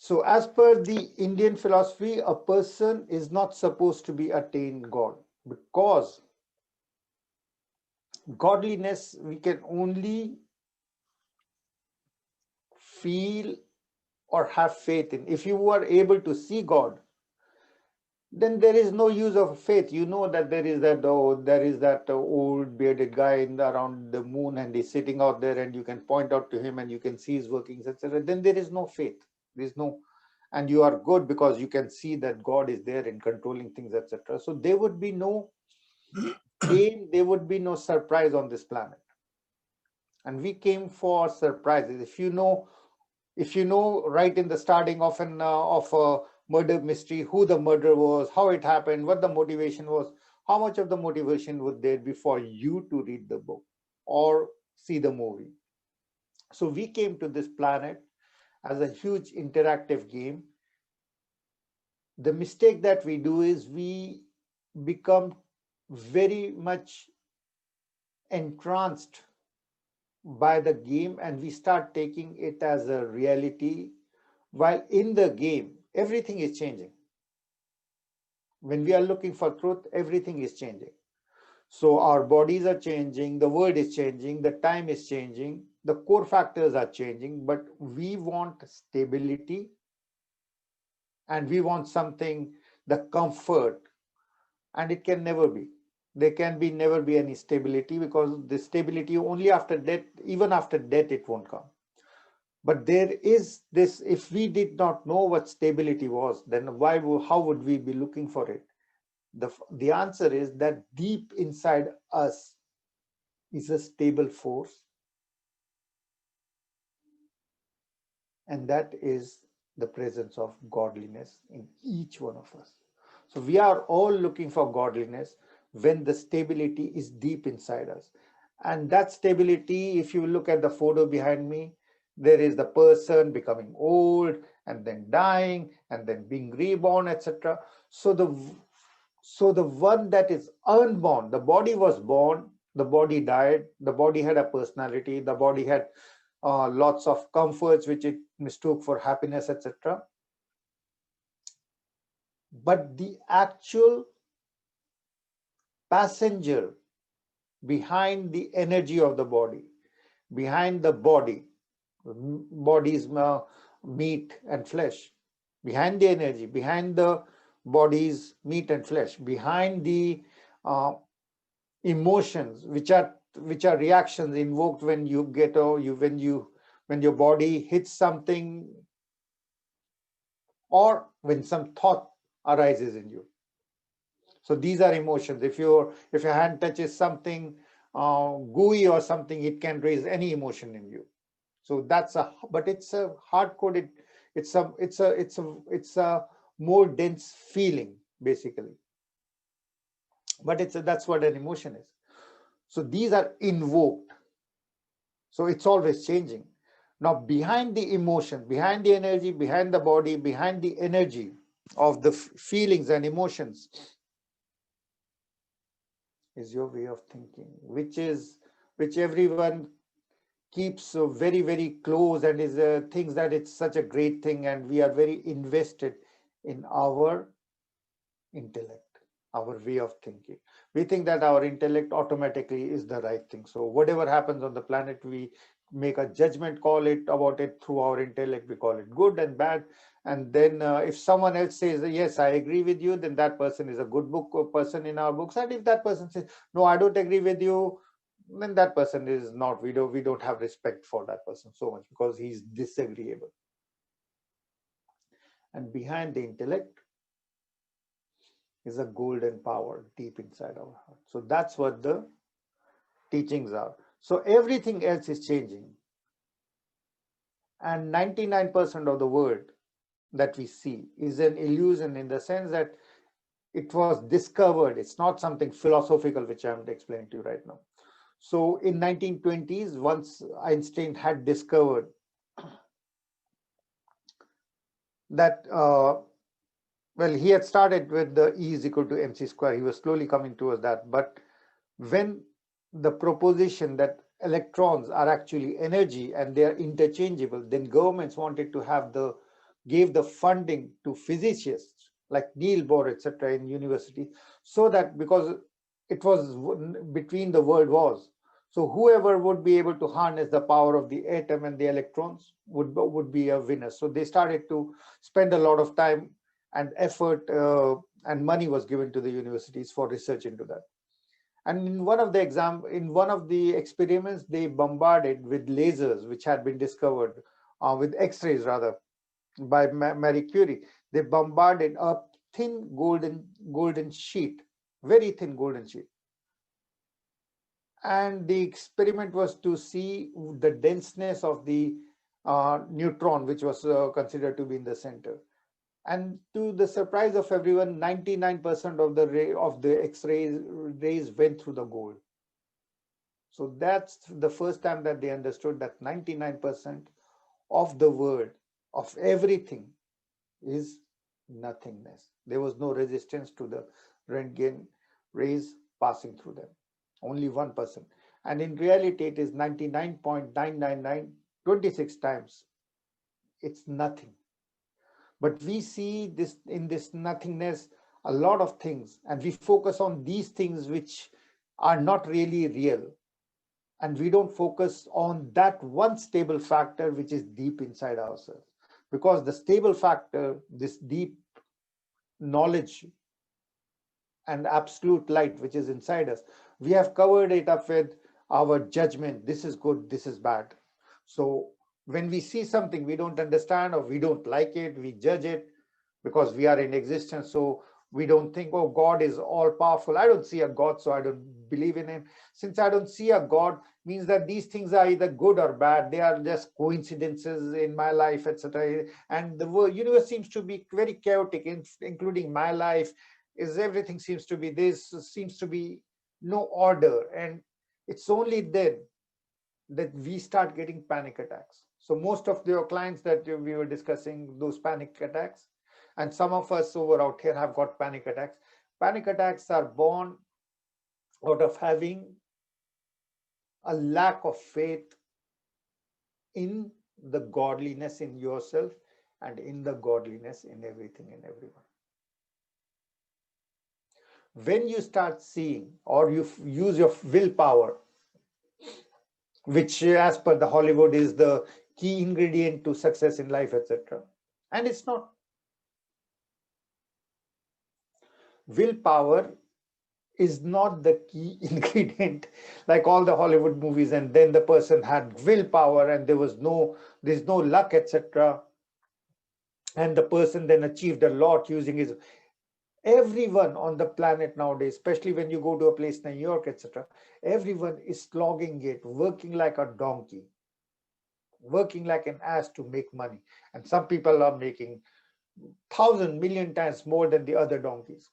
So as per the Indian philosophy, a person is not supposed to be attained God, because godliness we can only feel or have faith in. If you are able to see God, then there is no use of faith. You know that there is that old bearded guy around the moon, and he's sitting out there, and you can point out to him, and you can see his workings, etc. Then there is no faith. There is no, and you are good because you can see that God is there in controlling things, etc. So there would be no gain, there would be no surprise on this planet. And we came for surprises. If you know right in the starting of a murder mystery, who the murderer was, how it happened, what the motivation was, how much of the motivation would there be for you to read the book or see the movie? So we came to this planet as a huge interactive game. The mistake that we do is we become very much entranced by the game, and we start taking it as a reality, while in the game everything is changing. When we are looking for truth, everything is changing. So our bodies are changing, the world is changing, the time is changing, the core factors are changing, but we want stability, and we want something, the comfort, and it can never be. There can be never be any stability, because the stability only after death, even after death, it won't come. But there is this, if we did not know what stability was, then how would we be looking for it? The answer is that deep inside us is a stable force, and that is the presence of godliness in each one of us. So we are all looking for godliness when the stability is deep inside us. And that stability, if you look at the photo behind me, there is the person becoming old and then dying and then being reborn, etc. So the one that is unborn, the body was born, the body died, the body had a personality, the body had lots of comforts which it mistook for happiness, etc. But the actual passenger behind the energy of the body, behind the body's meat and flesh, behind the energy, behind the body's meat and flesh, behind the uh, emotions, which are reactions invoked when you get or you when your body hits something, or when some thought arises in you. So these are emotions. If your hand touches something gooey or something, it can raise any emotion in you. So but it's a hard coded. It's a more dense feeling basically. But that's what an emotion is. So these are invoked. So it's always changing. Now behind the emotion, behind the energy, behind the body, behind the energy of the feelings and emotions is your way of thinking, which everyone keeps very, very close, and is thinks that it's such a great thing, and we are very invested in our intellect, our way of thinking. We think that our intellect automatically is the right thing. So whatever happens on the planet, we make a judgment call it about it through our intellect. We call it good and bad. And then if someone else says, yes, I agree with you, then that person is a good book person in our books. And if that person says, no, I don't agree with you, then that person is not. We don't have respect for that person so much, because he's disagreeable. And behind the intellect is a golden power deep inside our heart. So that's what the teachings are. So everything else is changing. And 99% of the world that we see is an illusion, in the sense that it was discovered. It's not something philosophical, which I'm explaining to you right now. So in 1920s, once Einstein had discovered that, well, he had started with the E is equal to mc square. He was slowly coming towards that. But when the proposition that electrons are actually energy and they are interchangeable, then governments wanted to have the gave the funding to physicists like Neil Bohr, etc., in university, so that because it was between the world wars, so whoever would be able to harness the power of the atom and the electrons would be a winner. So they started to spend a lot of time and effort, and money was given to the universities for research into that. And in one of the experiments, they bombarded with lasers, which had been discovered, with X-rays rather, by Marie Curie. They bombarded a thin golden sheet, very thin golden sheet. And the experiment was to see the denseness of the neutron, which was considered to be in the center. And to the surprise of everyone, 99% of the X-rays went through the gold. So that's the first time that they understood that 99% of the world, of everything, is nothingness. There was no resistance to the Röntgen rays passing through them. Only 1%. And in reality, it is 99.99926 times. It's nothing. But we see this in this nothingness a lot of things, and we focus on these things which are not really real. And we don't focus on that one stable factor which is deep inside ourselves. Because the stable factor, this deep knowledge and absolute light which is inside us, we have covered it up with our judgment. This is good, this is bad. So when we see something we don't understand or we don't like it, we judge it because we are in existence. So we don't think, oh, God is all powerful. I don't see a God, so I don't believe in him. Since I don't see a God, means that these things are either good or bad. They are just coincidences in my life, etc. And the universe seems to be very chaotic, including my life. Is everything seems to be this, seems to be no order. And it's only then that we start getting panic attacks. So most of your clients that we were discussing, those panic attacks, and some of us over out here have got panic attacks. Panic attacks are born out of having a lack of faith in the godliness in yourself and in the godliness in everything and everyone. When you start seeing, or you use your willpower, which as per the Hollywood is the key ingredient to success in life, etc. And it's not. Willpower is not the key ingredient like all the Hollywood movies, and then the person had willpower and there's no luck, etc. And the person then achieved a lot using his. Everyone on the planet nowadays, especially when you go to a place, New York, etc., everyone is slogging it, working like a donkey, working like an ass to make money. And some people are making 1,000 million times more than the other donkeys.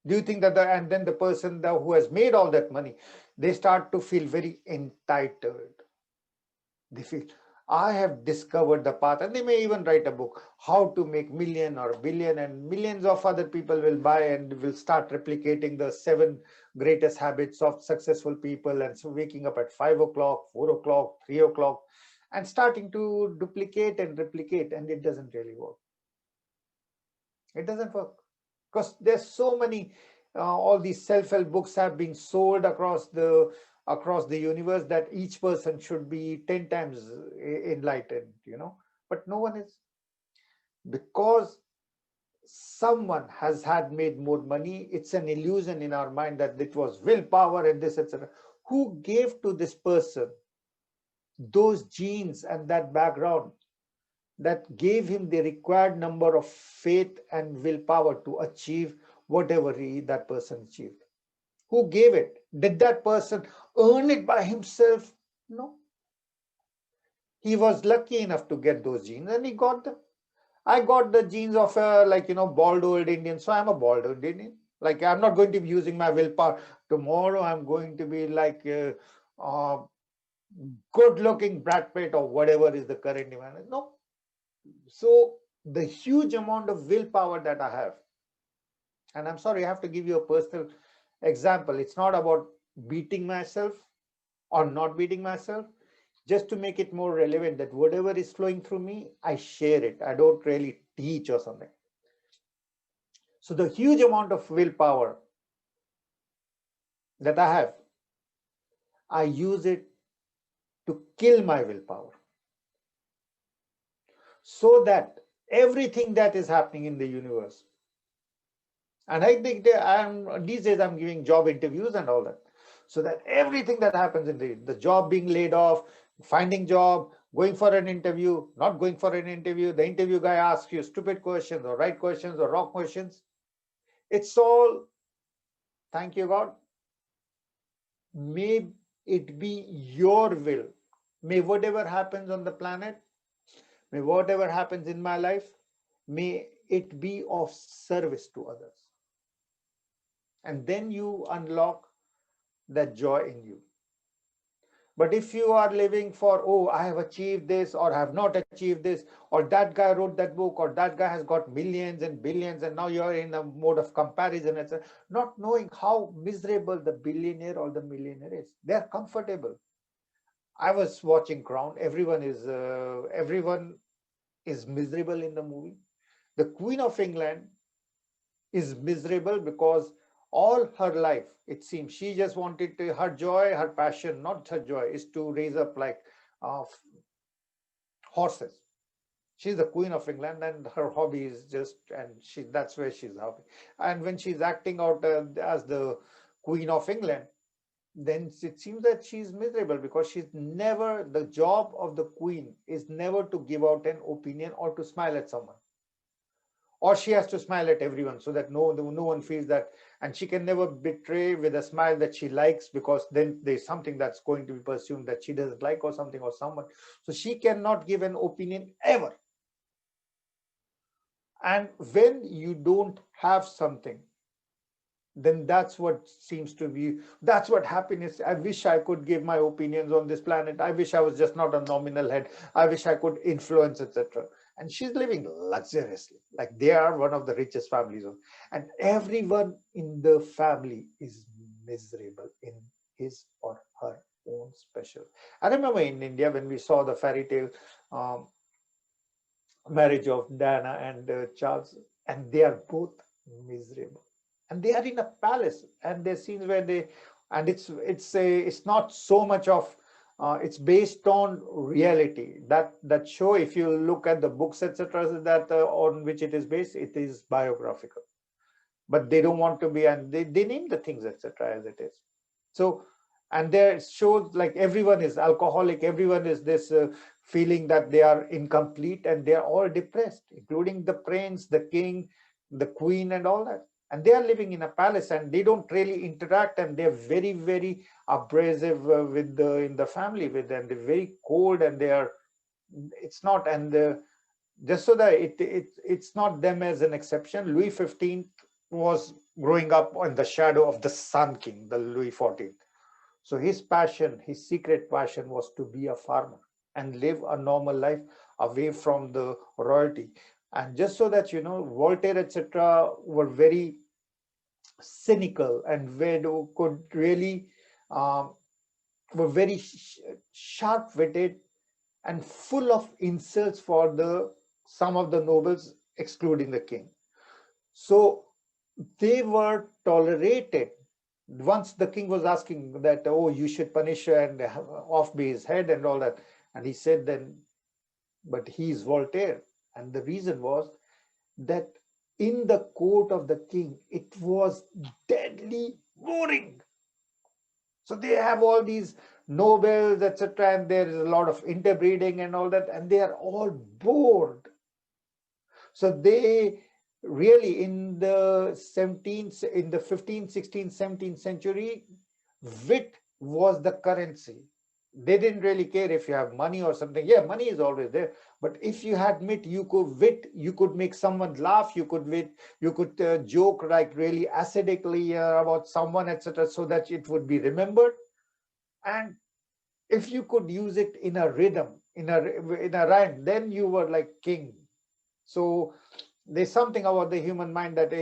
Do you think that and then the person who has made all that money, they start to feel very entitled. They feel, I have discovered the path, and they may even write a book, how to make million or billion, and millions of other people will buy and will start replicating the 7 greatest habits of successful people. And so waking up at 5 o'clock, 4 o'clock, 3 o'clock, and starting to duplicate and replicate, and it doesn't really work. It doesn't work. Because there's so many, all these self-help books have been sold across the universe that each person should be 10 times enlightened, but no one is, because someone has had made more money. It's an illusion in our mind that it was willpower and this, etc. Who gave to this person those genes and that background that gave him the required number of faith and willpower to achieve whatever that person achieved? Who gave it? Did that person earn it by himself? No. He was lucky enough to get those genes and he got them. I got the genes of bald old Indian, so I'm a bald old Indian. Like, I'm not going to be using my willpower. Tomorrow I'm going to be like good looking Brad Pitt or whatever is the current demand. No. So the huge amount of willpower that I have, and I'm sorry, I have to give you a personal example. It's not about beating myself or not beating myself. just to make it more relevant, that whatever is flowing through me, I share it. I don't really teach or something. So the huge amount of willpower that I have, I use it to kill my willpower, so that everything that is happening in the universe, and I think that these days I'm giving job interviews and all that, so that everything that happens in the job, being laid off, finding job, going for an interview, not going for an interview, the interview guy asks you stupid questions or right questions or wrong questions. It's all, thank you God, may it be your will. May whatever happens on the planet, may whatever happens in my life, may it be of service to others. And then you unlock that joy in you. But if you are living for, oh, I have achieved this or have not achieved this, or that guy wrote that book, or that guy has got millions and billions, and now you're in a mode of comparison, etc., not knowing how miserable the billionaire or the millionaire is. They're comfortable. I was watching Crown. Everyone is miserable in the movie. The Queen of England is miserable because all her life, it seems, she just wanted to, her joy, her passion, not her joy, is to raise up like uh, horses. She's the Queen of England, and her hobby is just, and she, that's where she's happy. And when she's acting out as the Queen of England, then it seems that she's miserable because she's never, the job of the queen is never to give out an opinion or to smile at someone, or she has to smile at everyone so that no one feels that, and she can never betray with a smile that she likes, because then there's something that's going to be presumed that she doesn't like or something or someone. So she cannot give an opinion ever. And when you don't have something, then that's what seems to be, that's what happiness. I wish I could give my opinions on this planet. I wish I was just not a nominal head. I wish I could influence, etc. And she's living luxuriously, like they are one of the richest families and everyone in the family is miserable in his or her own special. I remember in India when we saw the fairy tale um, marriage of Diana and Charles, and they are both miserable, and they are in a palace, and there's scenes where they, and it's not so much of it's based on reality. That show, if you look at the books, etc., that on which it is based, it is biographical, but they don't want to be, and they name the things, etc., as it is. So, and there shows like everyone is alcoholic, everyone is this feeling that they are incomplete, and they are all depressed, including the prince, the king, the queen, and all that. And they are living in a palace, and they don't really interact, and they're very, very abrasive with the in the family with them. They're very cold, and they are, it's not, and just so that it's not them as an exception. Louis 15th was growing up in the shadow of the Sun King, the Louis 14th. So his passion, his secret passion, was to be a farmer and live a normal life away from the royalty. And just so that you know, Voltaire, etc., were very cynical and could really um, were very sharp-witted and full of insults for the some of the nobles, excluding the king. So they were tolerated. Once the king was asking that, oh, you should punish and off be his head and all that, and he said then, but he is Voltaire. And the reason was that in the court of the king, it was deadly boring. So they have all these nobles, etc., and there is a lot of interbreeding and all that, and they are all bored. So they really, in the 17th, in the 15th, 16th, 17th century, wit was the currency. They didn't really care if you have money or something. Yeah, money is always there. But if you had wit, you could make someone laugh. You could wit, you could joke like really acidically about someone, etc., so that it would be remembered. And if you could use it in a rhythm, in a rhyme, then you were like king. So There's something about the human mind that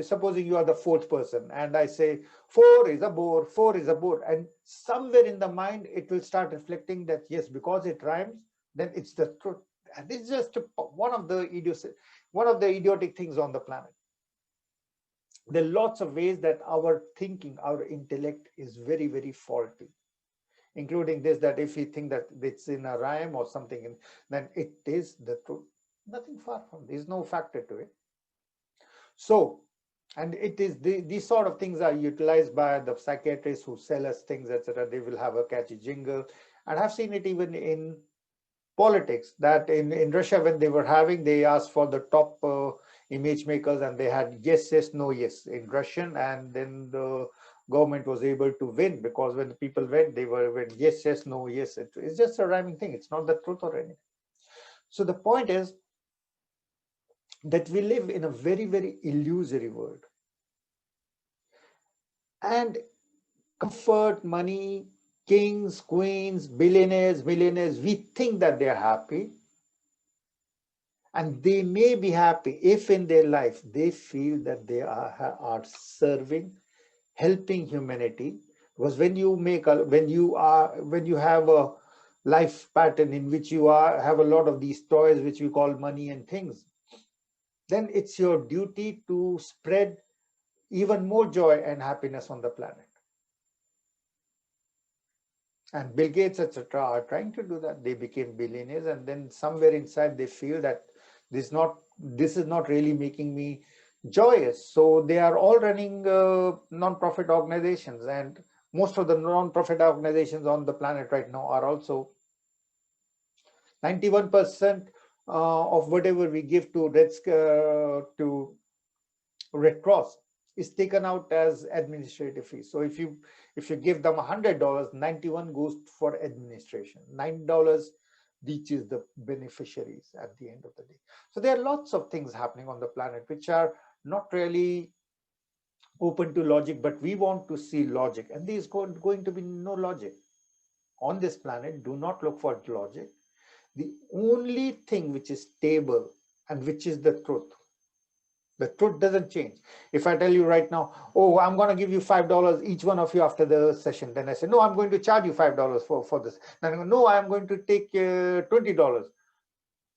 supposing you are the fourth person and I say four is a bore, four is a bore, and somewhere in the mind it will start reflecting that yes, because it rhymes, then it's the truth. And it's just one of the idiotic things on the planet. There are lots of ways that our thinking, our intellect is very, very faulty, including this, that if we think that it's in a rhyme or something, then it is the truth. Nothing far from, there's no factor to it. So, and it is these sort of things are utilized by the psychiatrists who sell us things, etc. They will have a catchy jingle. And I've seen it even in politics, that in Russia, when they were having, they asked for the top image makers, and they had yes, yes, no, yes in Russian, and then the government was able to win, because when the people went, they went yes, yes, no, yes. It's just a rhyming thing. It's not the truth or anything. So the point is that we live in a very, very illusory world. And comfort, money, kings, queens, billionaires, millionaires, we think that they're happy. And they may be happy if in their life they feel that they are serving, helping humanity. Because when you when you have a life pattern in which you have a lot of these toys, which we call money and things, then it's your duty to spread even more joy and happiness on the planet. And Bill Gates, etc., are trying to do that. They became billionaires, and then somewhere inside they feel that this is not really making me joyous. So they are all running non-profit organizations, and most of the non-profit organizations on the planet right now are also 91% of whatever we give to Red Cross is taken out as administrative fees. So if you give them $100, 91 goes for administration. $9 reaches the beneficiaries at the end of the day. So there are lots of things happening on the planet which are not really open to logic, but we want to see logic, and there is going to be no logic on this planet. Do not look for logic. The only thing which is stable and which is the truth. The truth doesn't change. If I tell you right now, oh, I'm going to give you $5 each one of you after the session, then I say, no, I'm going to charge you $5 for this. Then I go, no, I'm going to take $20.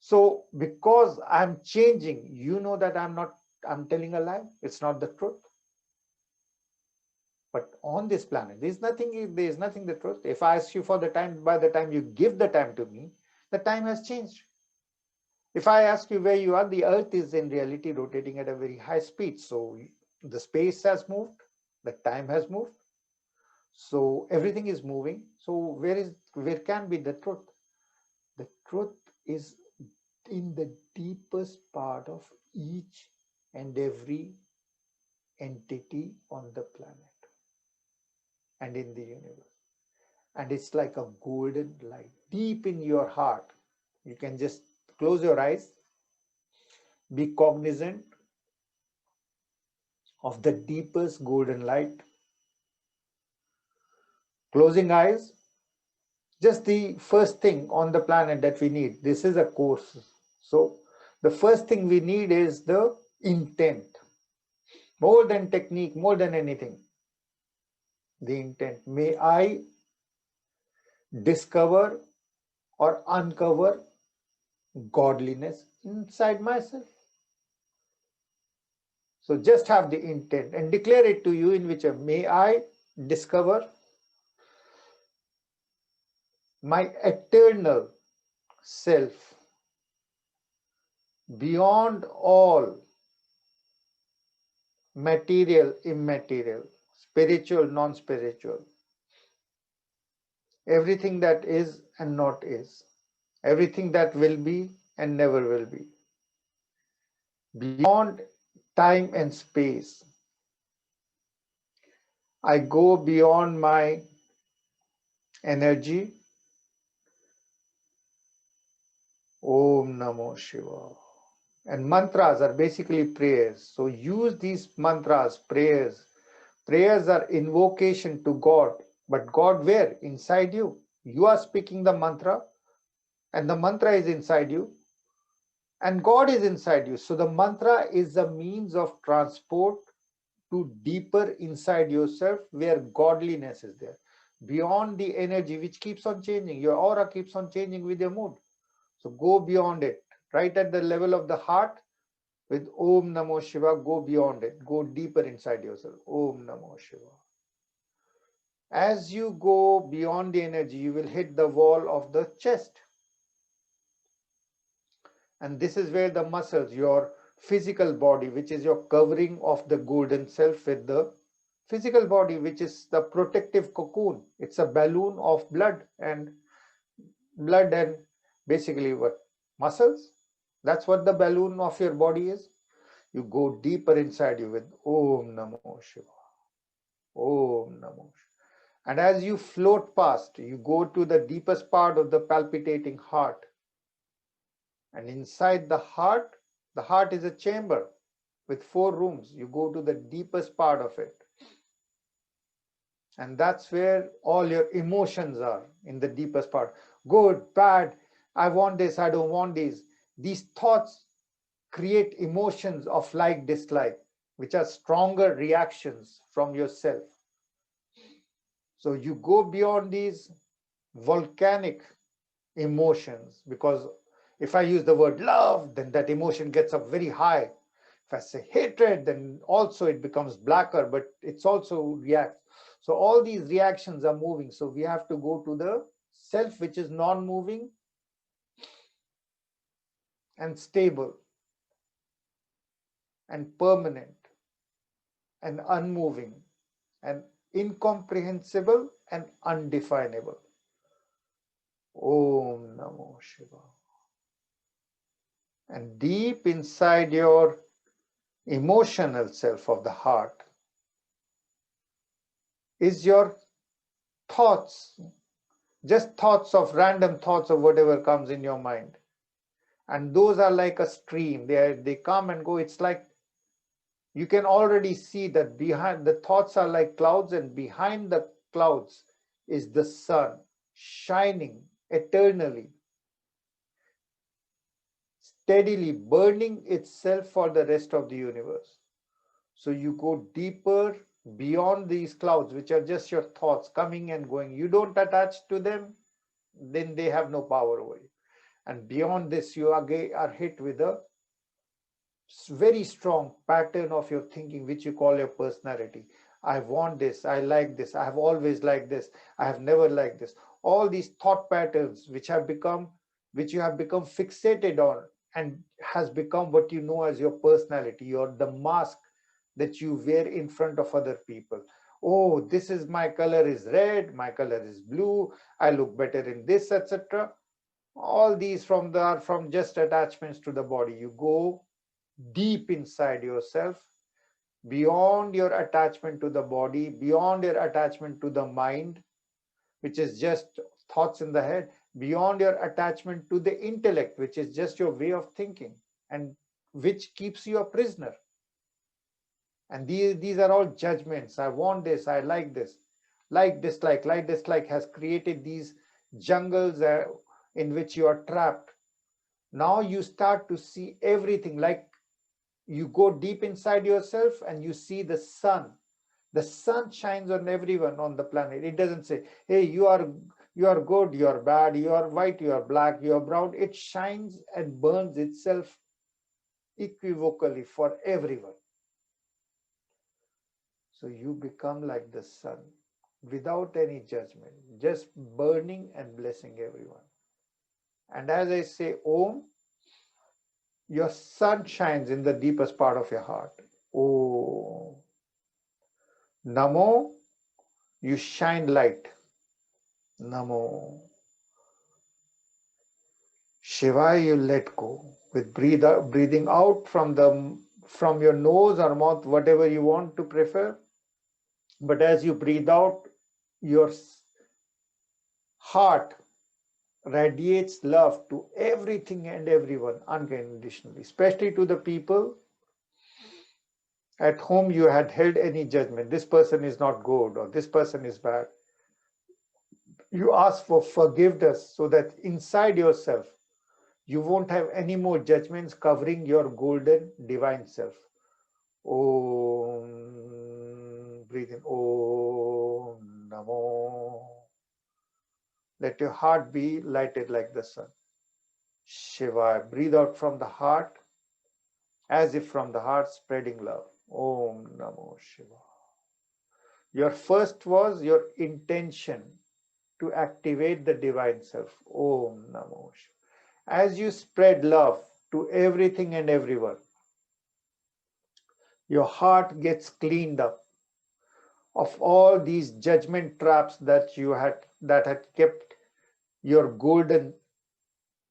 So because I'm changing, you know that I'm telling a lie. It's not the truth. But on this planet, there's nothing the truth. If I ask you for the time, by the time you give the time to me, the time has changed. If I ask you where you are, the Earth is in reality rotating at a very high speed. So the space has moved, the time has moved. So everything is moving. So where can be the truth? The truth is in the deepest part of each and every entity on the planet and in the universe. And it's like a golden light deep in your heart. You can just close your eyes, be cognizant of the deepest golden light. Closing eyes, just the first thing on the planet that we need. This is a course. So the first thing we need is the intent. More than technique, more than anything. The intent. May I discover or uncover godliness inside myself. So just have the intent and declare it to you in which may I discover my eternal self beyond all material, immaterial, spiritual, non-spiritual, everything that is and not is, everything that will be and never will be, beyond time and space. I go beyond my energy. Om Namo Shiva. And mantras are basically prayers. So use these mantras, prayers. Prayers are invocation to God. But God where? Inside you. You are speaking the mantra, and the mantra is inside you. And God is inside you. So the mantra is a means of transport to deeper inside yourself where godliness is there. Beyond the energy which keeps on changing. Your aura keeps on changing with your mood. So go beyond it. Right at the level of the heart with Om Namo Shiva, go beyond it. Go deeper inside yourself. Om Namo Shiva. As you go beyond the energy, you will hit the wall of the chest. And this is where the muscles, your physical body, which is your covering of the golden self with the physical body, which is the protective cocoon. It's a balloon of blood and basically what? Muscles. That's what the balloon of your body is. You go deeper inside you with Om Namo Shiva. Om Namo Shiva. And as you float past, you go to the deepest part of the palpitating heart. And inside the heart is a chamber with 4 rooms. You go to the deepest part of it. And that's where all your emotions are, in the deepest part. Good, bad, I want this, I don't want this. These thoughts create emotions of like, dislike, which are stronger reactions from yourself. So you go beyond these volcanic emotions, because if I use the word love, then that emotion gets up very high. If I say hatred, then also it becomes blacker, but it's also reacts. So all these reactions are moving. So we have to go to the self, which is non-moving and stable and permanent and unmoving and incomprehensible and undefinable. Om Namo Shiva. And deep inside your emotional self of the heart is your thoughts, just thoughts of random thoughts of whatever comes in your mind. And those are like a stream. They come and go. It's like you can already see that behind the thoughts are like clouds, and behind the clouds is the sun shining eternally, steadily burning itself for the rest of the universe. So you go deeper beyond these clouds, which are just your thoughts coming and going. You don't attach to them, then they have no power over you. And beyond this, you are hit with a very strong pattern of your thinking, which you call your personality. I want this, I like this, I have always liked this, I have never liked this. All these thought patterns which you have become fixated on, and has become what you know as your personality, or the mask that you wear in front of other people. Oh, this is my color is red, my color is blue, I look better in this, etc. All these are from just attachments to the body. You go deep inside yourself, beyond your attachment to the body, beyond your attachment to the mind, which is just thoughts in the head, beyond your attachment to the intellect, which is just your way of thinking, and which keeps you a prisoner. And these are all judgments. I want this, I like this. Like dislike has created these jungles in which you are trapped. Now you start to see everything, like you go deep inside yourself and you see the sun. The sun shines on everyone on the planet. It doesn't say, hey, you are good, you are bad, you are white, you are black, you are brown. It shines and burns itself equivocally for everyone. So you become like the sun without any judgment, just burning and blessing everyone. And as I say Om, your sun shines in the deepest part of your heart. Om. Namo, you shine light. Namo. Shiva, you let go. With breathing out from your nose or mouth, whatever you want to prefer. But as you breathe out, your heart radiates love to everything and everyone unconditionally, especially to the people at whom you had held any judgment. This person is not good, or this person is bad. You ask for forgiveness so that inside yourself You won't have any more judgments covering your golden divine self. Om. Breathe in. Om Namo. Let your heart be lighted like the sun. Shiva. Breathe out from the heart, as if from the heart, spreading love. Om Namo Shiva. Your first was your intention to activate the divine self. Om Namo Shiva. As you spread love to everything and everyone, your heart gets cleaned up of all these judgment traps that had kept your golden,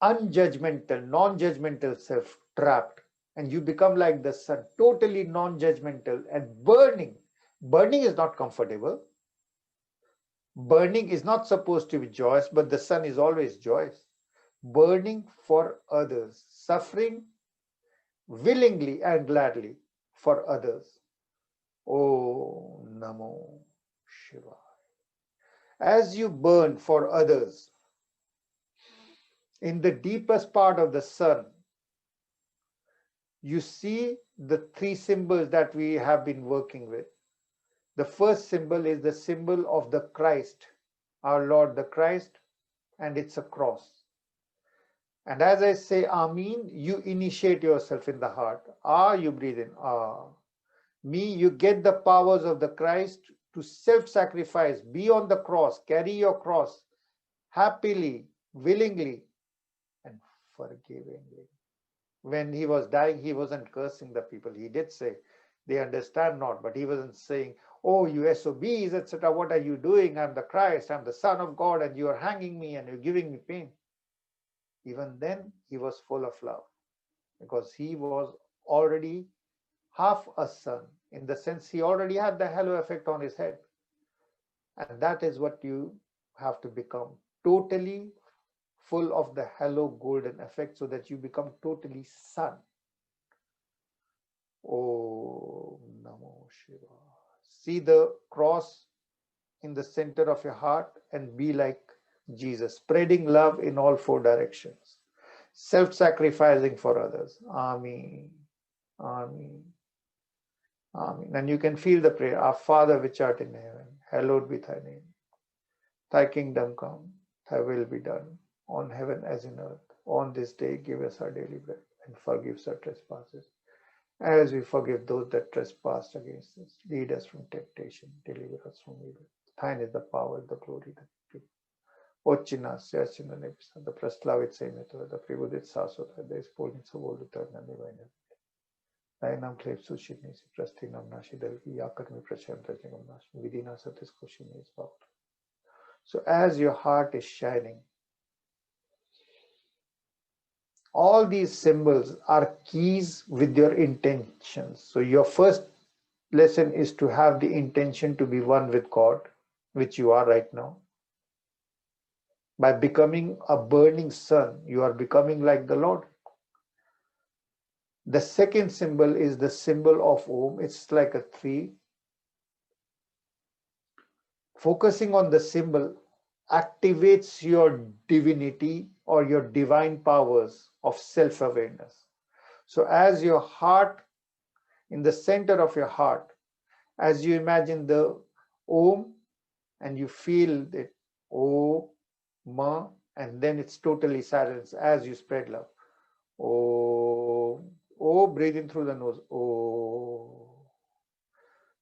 unjudgmental, non-judgmental self trapped, and you become like the sun, totally non-judgmental and burning. Burning is not comfortable. Burning is not supposed to be joyous, but the sun is always joyous. Burning for others, suffering willingly and gladly for others. Oh Namo Shiva. As you burn for others, in the deepest part of the sun, you see the three symbols that we have been working with. The first symbol is the symbol of the Christ, our Lord the Christ, and it's a cross. And as I say Amin, you initiate yourself in the heart. Ah, you breathe in. Ah. Me, you get the powers of the Christ to self-sacrifice, be on the cross, carry your cross happily, willingly, and forgivingly. When he was dying, he wasn't cursing the people. He did say, they understand not, but he wasn't saying, oh, you SOBs, etc. What are you doing? I'm the Christ, I'm the Son of God, and you are hanging me and you're giving me pain. Even then, he was full of love because he was already half a son, in the sense he already had the halo effect on his head. And that is what you have to become, totally full of the halo golden effect, so that you become totally sun. Om Namo Shiva. See the cross in the center of your heart and be like Jesus, spreading love in all four directions, self-sacrificing for others. Amen. Amen. Amen. And you can feel the prayer. Our Father which art in heaven, hallowed be thy name. Thy kingdom come, thy will be done, on heaven as in earth. On this day give us our daily bread, and forgive us our trespasses, as we forgive those that trespass against us. Lead us from temptation, deliver us from evil. Thine is the power, the glory, the victory. Отче наш, священ на небесах, да прославится имя Твое, да пребудет царство Твое, да исполнится воля Твоя на небе и на земле. Дай нам хлеб сущий, прости нам наши долги, яко мы прощаем должникам нашим, веди нас от искушения, избавь. So as your heart is shining, all these symbols are keys with your intentions. So your first lesson is to have the intention to be one with God, which you are right now. By becoming a burning sun, you are becoming like the Lord. The second symbol is the symbol of Om. It's like a 3. Focusing on the symbol activates your divinity or your divine powers of self-awareness. So as your heart, in the center of your heart, as you imagine the Om and you feel it, Om, Ma, and then it's totally silence as you spread love. Om, O, breathe in through the nose. Om.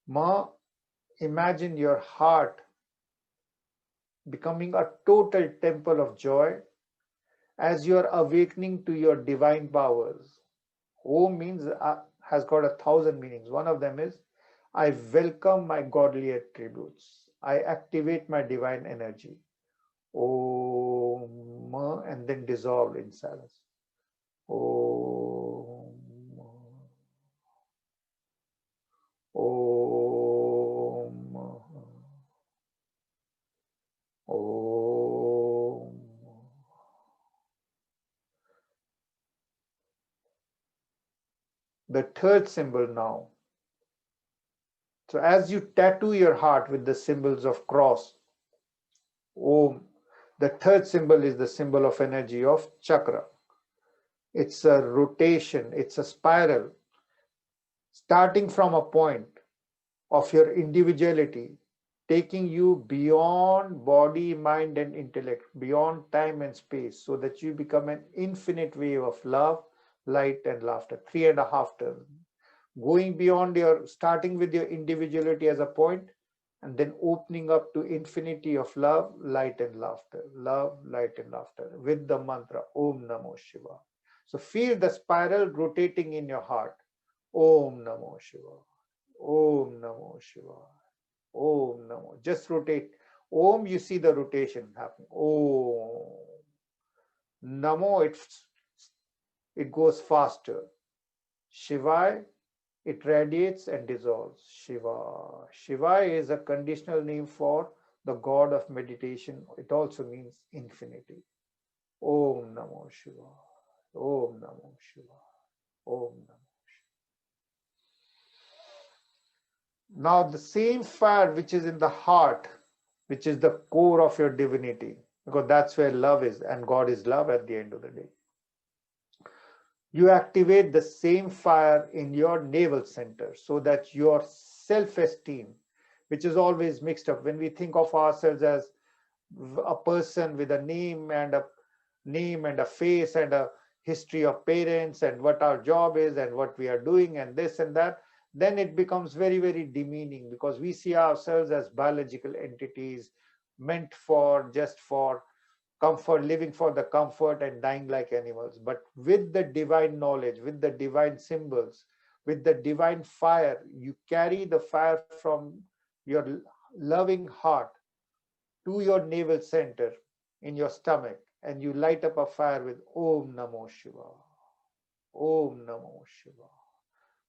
Ma, imagine your heart becoming a total temple of joy as you are awakening to your divine powers. Om means has got 1,000 meanings. One of them is, I welcome my godly attributes. I activate my divine energy. Om, and then dissolve in silence. Om, Om, Om. The third symbol now. So as you tattoo your heart with the symbols of cross, Om, the third symbol is the symbol of energy of chakra. It's a rotation, it's a spiral, starting from a point of your individuality, taking you beyond body, mind, and intellect, beyond time and space, so that you become an infinite wave of love, light, and laughter. 3.5 turns. Going beyond your, starting with your individuality as a point, and then opening up to infinity of love, light, and laughter. Love, light, and laughter with the mantra Om Namo Shiva. So feel the spiral rotating in your heart. Om Namo Shiva. Om Namo Shiva. Om Namo. Just rotate. Om, you see the rotation happening. Om. Namo, it goes faster. Shivai, it radiates and dissolves. Shiva. Shiva is a conditional name for the god of meditation. It also means infinity. Om Namo Shiva. Om Namo Shiva. Om Namo. Now, the same fire which is in the heart, which is the core of your divinity, because that's where love is, and God is love at the end of the day. You activate the same fire in your navel center so that your self-esteem, which is always mixed up, when we think of ourselves as a person with a name and a face and a history of parents and what our job is and what we are doing and this and that, then it becomes very, very demeaning, because we see ourselves as biological entities meant for just for comfort, living for the comfort and dying like animals. But with the divine knowledge, with the divine symbols, with the divine fire, you carry the fire from your loving heart to your navel center in your stomach, and you light up a fire with Om Namo Shiva. Om Namo Shiva.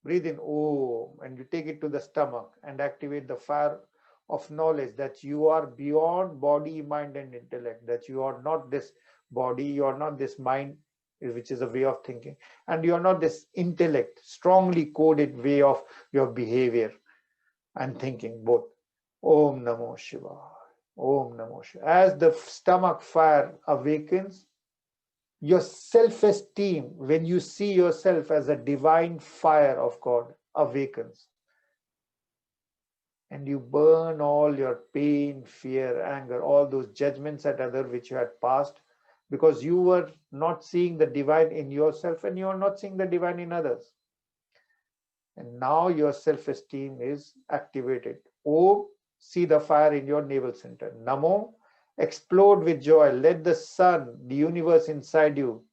Breathe in Om, and you take it to the stomach and activate the fire of knowledge that you are beyond body, mind, and intellect, that you are not this body, you are not this mind, which is a way of thinking, and you are not this intellect, strongly coded way of your behavior and thinking, both. Om Namo Shiva. Om Namo Shiva. As the stomach fire awakens, your self-esteem, when you see yourself as a divine fire of God, awakens. And you burn all your pain, fear, anger, all those judgments at others which you had passed, because you were not seeing the divine in yourself and you are not seeing the divine in others. And now your self-esteem is activated. Om, see the fire in your navel center. Namo, explode with joy. Let the sun, the universe inside you,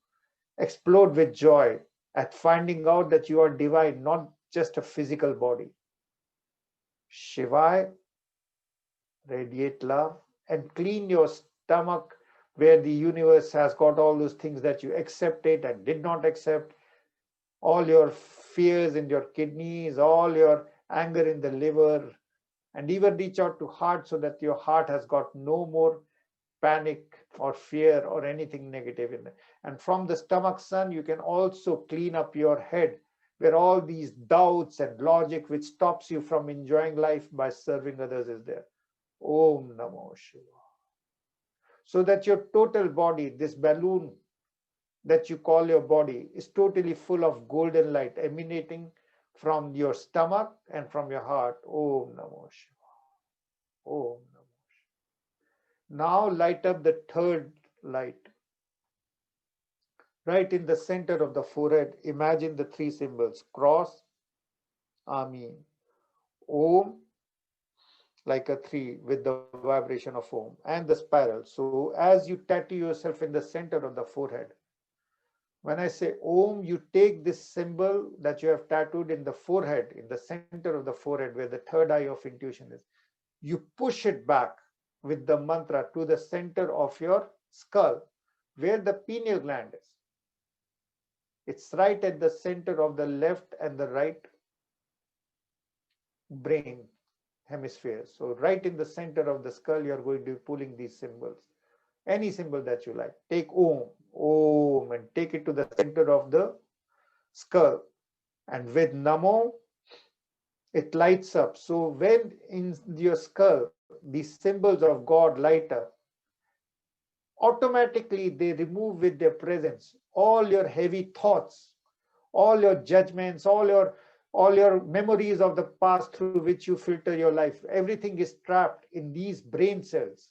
explode with joy at finding out that you are divine, not just a physical body. Shivai, radiate love and clean your stomach, where the universe has got all those things that you accepted and did not accept, all your fears in your kidneys, all your anger in the liver, and even reach out to heart so that your heart has got no more panic or fear or anything negative in it. And from the stomach sun, you can also clean up your head, where all these doubts and logic which stops you from enjoying life by serving others is there. Om Namo Shiva. So that your total body, this balloon that you call your body, is totally full of golden light emanating from your stomach and from your heart. Om Namo Shiva. Om Namo Shiva. Now light up the third light. Right in the center of the forehead, imagine the three symbols: cross, Amin, Om, like a three with the vibration of Om, and the spiral. So as you tattoo yourself in the center of the forehead, when I say Om, you take this symbol that you have tattooed in the forehead, in the center of the forehead, where the third eye of intuition is. You push it back with the mantra to the center of your skull, where the pineal gland is. It's right at the center of the left and the right brain hemisphere. So right in the center of the skull, you're going to be pulling these symbols. Any symbol that you like. Take Om, Om, and take it to the center of the skull. And with Namo, it lights up. So when in your skull, these symbols of God light up, automatically they remove with their presence all your heavy thoughts, all your judgments, all your memories of the past through which you filter your life. Everything is trapped in these brain cells.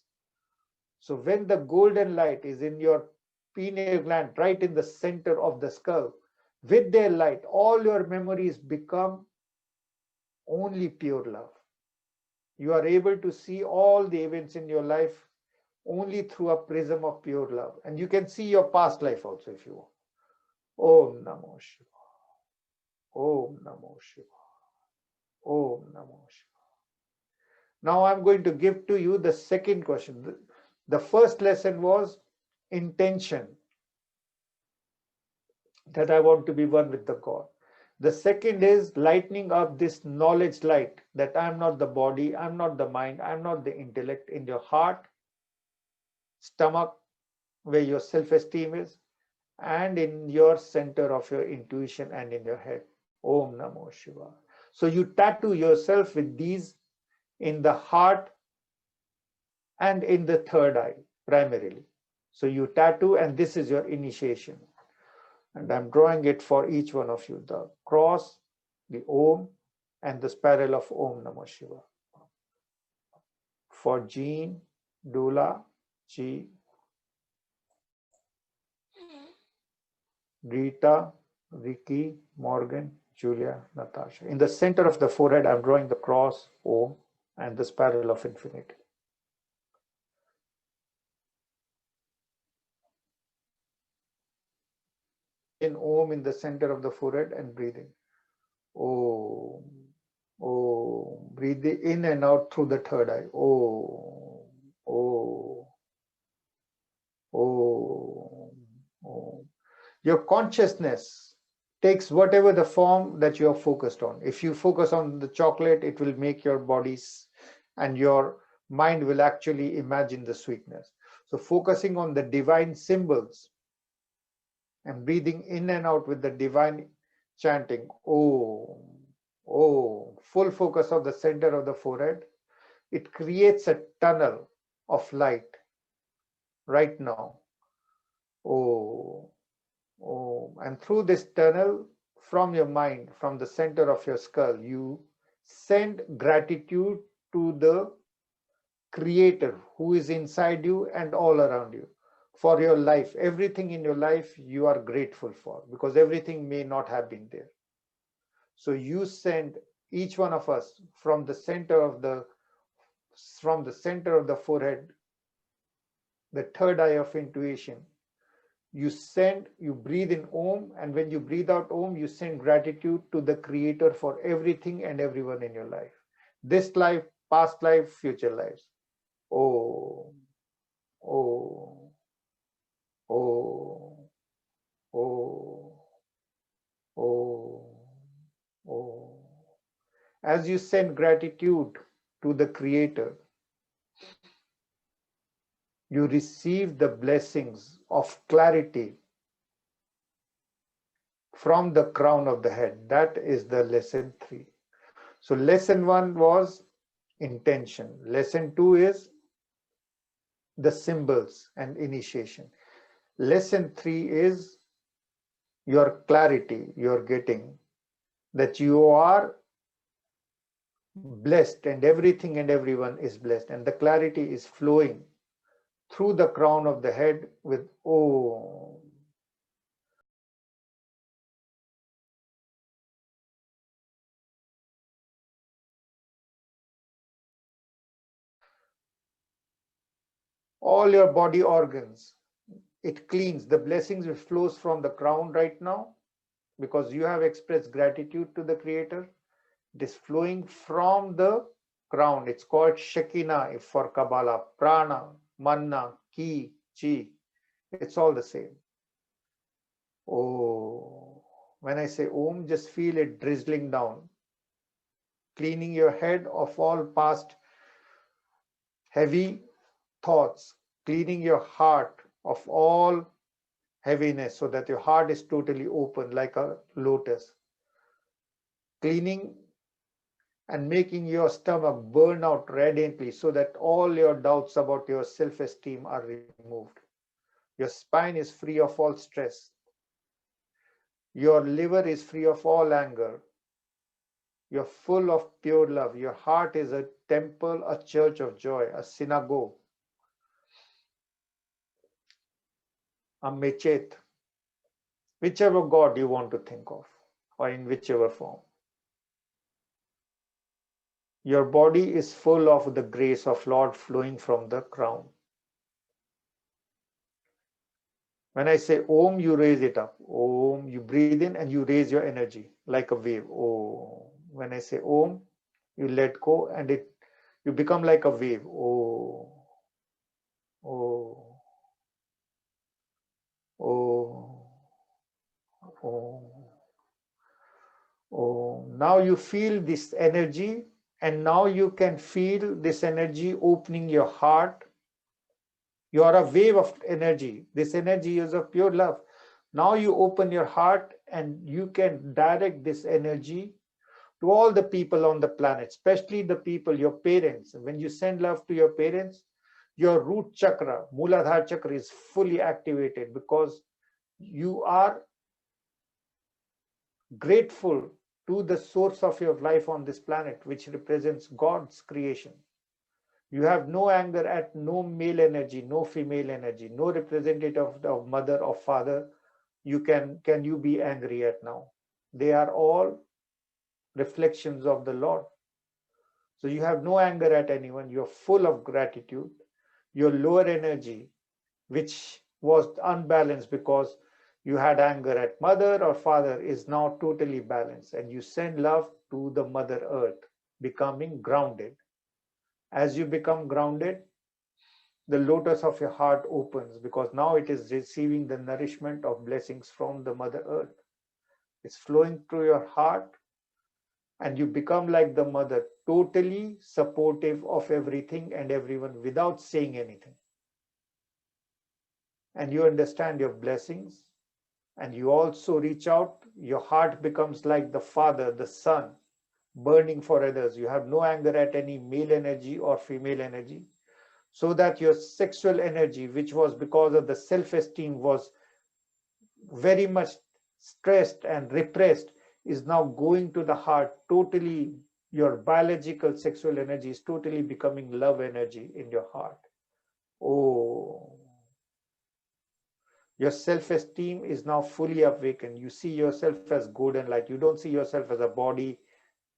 So when the golden light is in your pineal gland, right in the center of the skull, with their light, all your memories become only pure love. You are able to see all the events in your life only through a prism of pure love. And you can see your past life also if you want. Om Namo Shiva. Om Namo Shiva. Om Namo Shiva. Now I'm going to give to you the second question. The first lesson was intention, that I want to be one with the God. The second is lightening up this knowledge light that I'm not the body, I'm not the mind, I'm not the intellect, in your heart, stomach, where your self-esteem is, and in your center of your intuition and in your head. Om Namo Shiva. So you tattoo yourself with these in the heart and in the third eye primarily. So you tattoo, and this is your initiation. And I'm drawing it for each one of you, the cross, the Om, and the spiral of Om Namah Shiva. For Jean, Dula, Chi, Rita, Vicky, Morgan, Julia, Natasha. In the center of the forehead, I'm drawing the cross, Om, and the spiral of infinity. In Om in the center of the forehead and breathing. Om, Om. Breathe in and out through the third eye. Om, Om, Om, Om. Your consciousness takes whatever the form that you are focused on. If you focus on the chocolate, it will make your bodies, and your mind will actually imagine the sweetness. So focusing on the divine symbols and breathing in and out with the divine chanting, Om, Om, full focus of the center of the forehead. It creates a tunnel of light right now. Om, Om. And through this tunnel, from your mind, from the center of your skull, you send gratitude to the Creator who is inside you and all around you for your life. Everything in your life you are grateful for, because everything may not have been there. So you send, each one of us, from the center of the forehead, the third eye of intuition, you breathe in Om, and when you breathe out Om, you send gratitude to the Creator for everything and everyone in your life. This life, past life, future lives. Om, Om, Om, Om, Om, Om. As you send gratitude to the Creator, you receive the blessings of clarity from the crown of the head. That is the lesson 3. So lesson 1 was intention. Lesson 2 is the symbols and initiation. Lesson 3 is your clarity you're getting, that you are blessed and everything and everyone is blessed, and the clarity is flowing through the crown of the head with Om. All your body organs, it cleans. The blessings which flows from the crown right now, because you have expressed gratitude to the Creator. It is flowing from the crown. It's called Shekinah for Kabbalah, Prana, Manna, Ki, Chi. It's all the same. Oh, when I say Om, just feel it drizzling down, cleaning your head of all past heavy thoughts, cleaning your heart of all heaviness so that your heart is totally open like a lotus, cleaning and making your stomach burn out radiantly so that all your doubts about your self-esteem are removed. Your spine is free of all stress. Your liver is free of all anger. You're full of pure love. Your heart is a temple, a church of joy, a synagogue, a mechet, whichever God you want to think of, or in whichever form. Your body is full of the grace of Lord flowing from the crown. When I say Om, you raise it up. Om, you breathe in and you raise your energy like a wave. Om. When I say Om, you let go and you become like a wave. Om. Om. Om. Om. Om. Now you feel this energy, and now you can feel this energy opening your heart. You are a wave of energy. This energy is of pure love. Now you open your heart and you can direct this energy to all the people on the planet, especially the people, your parents. When you send love to your parents, your root chakra, Muladhara chakra, is fully activated because you are grateful to the source of your life on this planet, which represents God's creation. You have no anger at no male energy, no female energy, no representative of mother or father. Can you be angry at now? They are all reflections of the Lord. So you have no anger at anyone. You're full of gratitude. Your lower energy, which was unbalanced because you had anger at mother or father, is now totally balanced. And you send love to the Mother Earth, becoming grounded. As you become grounded, the lotus of your heart opens because now it is receiving the nourishment of blessings from the Mother Earth. It's flowing through your heart, and you become like the mother, totally supportive of everything and everyone without saying anything. And you understand your blessings, and you also reach out. Your heart becomes like the father, the son, burning for others. You have no anger at any male energy or female energy, so that your sexual energy, which was because of the self-esteem, was very much stressed and repressed, is now going to the heart. Totally, your biological sexual energy is totally becoming love energy in your heart. Oh, your self-esteem is now fully awakened. You see yourself as good and light. You don't see yourself as a body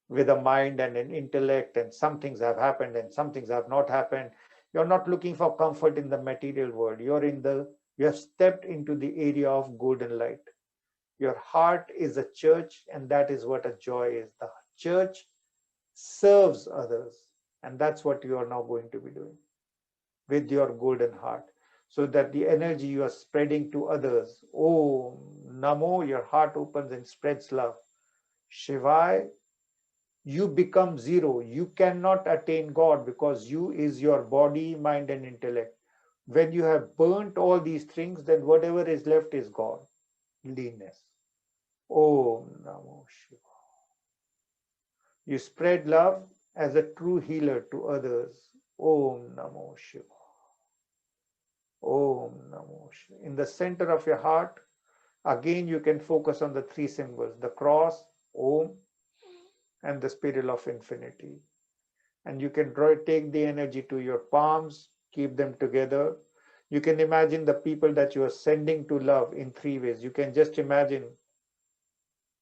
with a mind and an intellect, and some things have happened and some things have not happened. You're not looking for comfort in the material world. You have stepped into the area of golden light. Your heart is a church, and that is what a joy is. The church serves others, and that's what you are now going to be doing with your golden heart, so that the energy you are spreading to others. Oh, Namo, your heart opens and spreads love. Shivai, you become zero. You cannot attain God because you is your body, mind, and intellect. When you have burnt all these things, then whatever is left is God, leanness. Om Namo Shivaya. You spread love as a true healer to others. Om Namo Shivaya. Om Namo Shivaya. In the center of your heart, again you can focus on the three symbols, the cross, Om, and the spiral of infinity. And you can take the energy to your palms, keep them together. You can imagine the people that you are sending to love in three ways. You can just imagine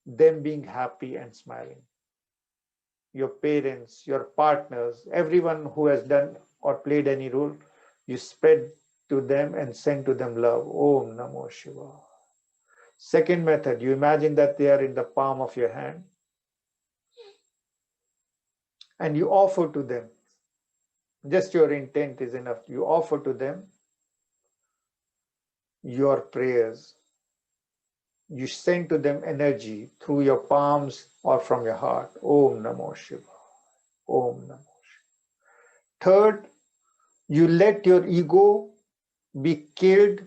them being happy and smiling. Your parents, your partners, everyone who has done or played any role, you spread to them and send to them love. Om Namo Shivaya. Second method, you imagine that they are in the palm of your hand and you offer to them. Just your intent is enough. You offer to them your prayers. You send to them energy through your palms or from your heart. Om Namo Shivaya. Om Namo Shivaya. Third, you let your ego be killed.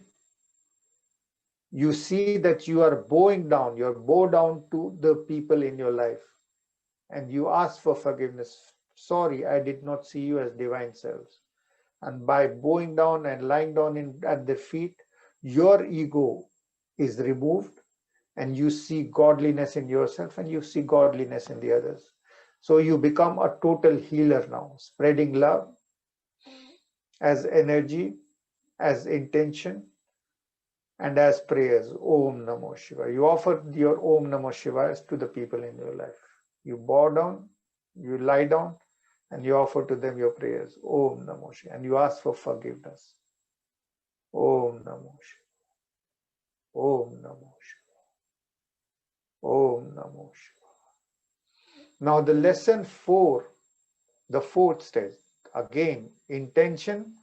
You see that you are bowing down, you're bow down to the people in your life, and you ask for forgiveness. Sorry, I did not see you as divine selves. And by bowing down and lying down at their feet, your ego is removed, and you see godliness in yourself and you see godliness in the others. So you become a total healer now, spreading love as energy, as intention, and as prayers. Om Namo Shivaya. You offer your Om Namo Shivaya to the people in your life. You bow down, you lie down, and you offer to them your prayers. Om Namo Shivaya. And you ask for forgiveness. Om Namo Shivaya. Om Namo Shivaya. Om Namo Shivaya. Now the lesson 4, the fourth stage, again, intention,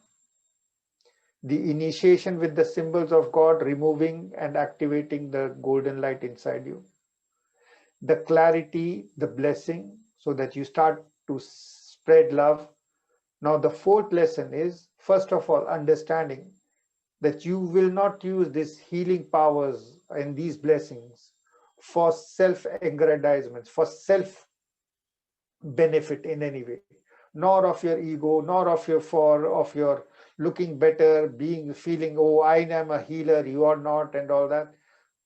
the initiation with the symbols of God, removing and activating the golden light inside you, the clarity, the blessing, so that you start to spread love. Now, the fourth lesson is, first of all, understanding that you will not use these healing powers and these blessings for self-aggrandizement, for self-benefit in any way, nor of your ego, nor of your looking better, being feeling, oh, I am a healer, you are not, and all that.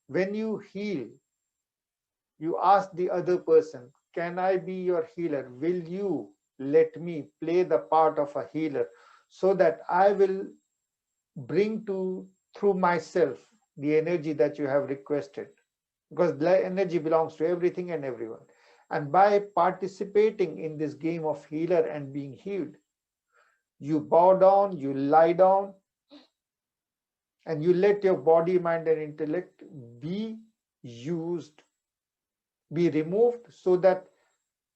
When you heal, you ask the other person, can I be your healer? Will you let me play the part of a healer so that I will bring to through myself the energy that you have requested? Because the energy belongs to everything and everyone. And by participating in this game of healer and being healed, you bow down, you lie down, and you let your body, mind, and intellect be used, be removed, so that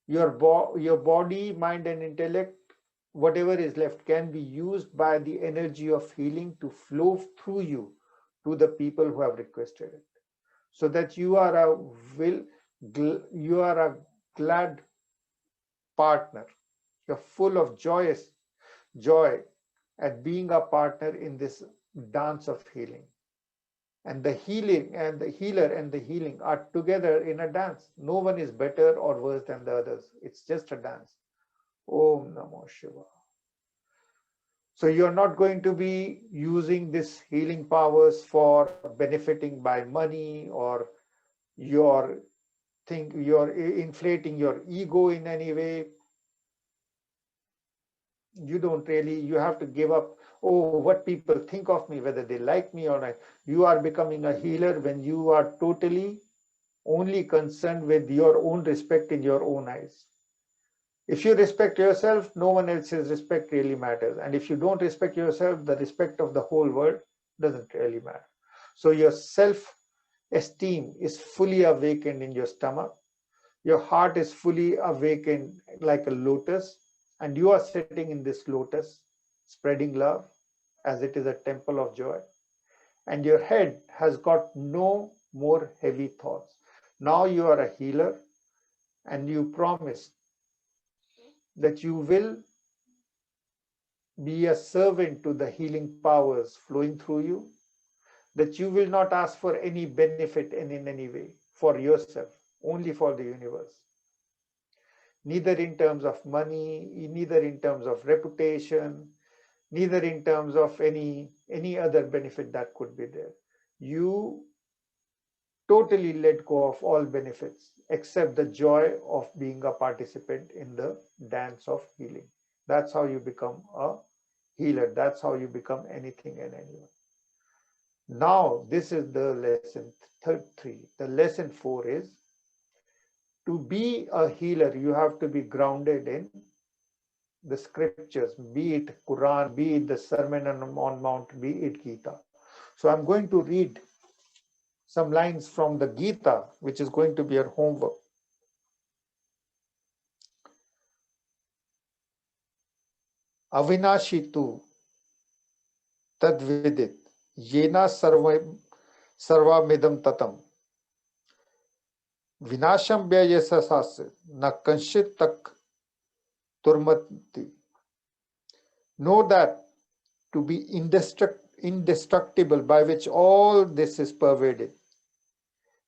your body, mind, and intellect, whatever is left, can be used by the energy of healing to flow through you to the people who have requested it, so that you are a glad partner. You're full of joy at being a partner in this dance of healing. And the healing and the healer and the healing are together in a dance. No one is better or worse than the others. It's just a dance. Om Namo Shiva. So you're not going to be using this healing powers for benefiting by money, or you're inflating your ego in any way. You have to give up, oh, what people think of me, whether they like me or not. You are becoming a healer when you are totally only concerned with your own respect in your own eyes. If you respect yourself, no one else's respect really matters. And if you don't respect yourself, the respect of the whole world doesn't really matter. So your self-esteem is fully awakened in your stomach. Your heart is fully awakened like a lotus, and you are sitting in this lotus, spreading love as it is a temple of joy. And your head has got no more heavy thoughts. Now you are a healer, and you promise that you will be a servant to the healing powers flowing through you, that you will not ask for any benefit in any way for yourself, only for the universe. Neither in terms of money, neither in terms of reputation, neither in terms of any other benefit that could be there. You totally let go of all benefits except the joy of being a participant in the dance of healing. That's how you become a healer. That's how you become anything and anyone. Now, this is the lesson 3. The lesson 4 is, to be a healer, you have to be grounded in the scriptures, be it Quran, be it the Sermon on Mount, be it Gita. So I'm going to read some lines from the Gita, which is going to be your homework. Avinashi tu tadvidit yena sarvamidam tatam vinasham vyayasasas na kanshit tak turmati. Know that to be indestructible, by which all this is pervaded,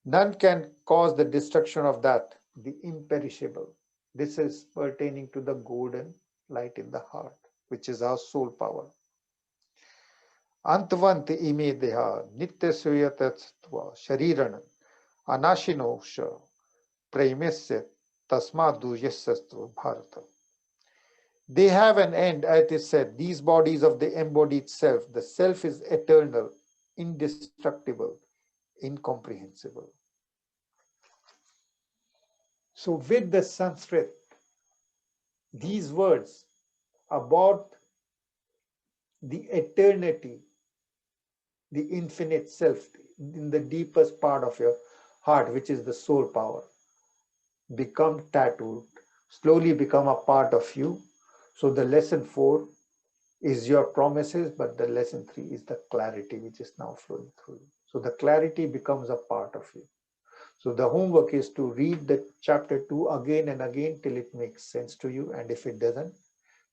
none can cause the destruction of that, the imperishable. This is pertaining to the golden light in the heart, which is our soul power. Antavant ime deha nitya suyatastva shariran anashinosha praimesya tasmadu yasastva bharata. They have an end, as it is said, these bodies of the embodied self. The self is eternal, indestructible, incomprehensible. So, with the Sanskrit, these words about the eternity, the infinite self in the deepest part of your heart, which is the soul power, become tattooed, slowly become a part of you. So, the lesson 4 is your promises, but the lesson 3 is the clarity which is now flowing through you. So, the clarity becomes a part of you. So the homework is to read the chapter 2 again and again till it makes sense to you. And if it doesn't,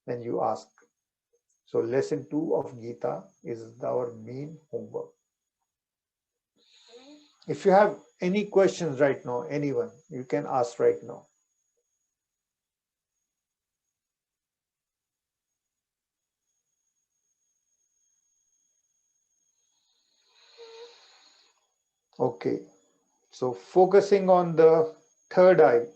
then you ask. So lesson 2 of Gita is our main homework. If you have any questions right now, anyone, you can ask right now. Okay. So focusing on the third eye,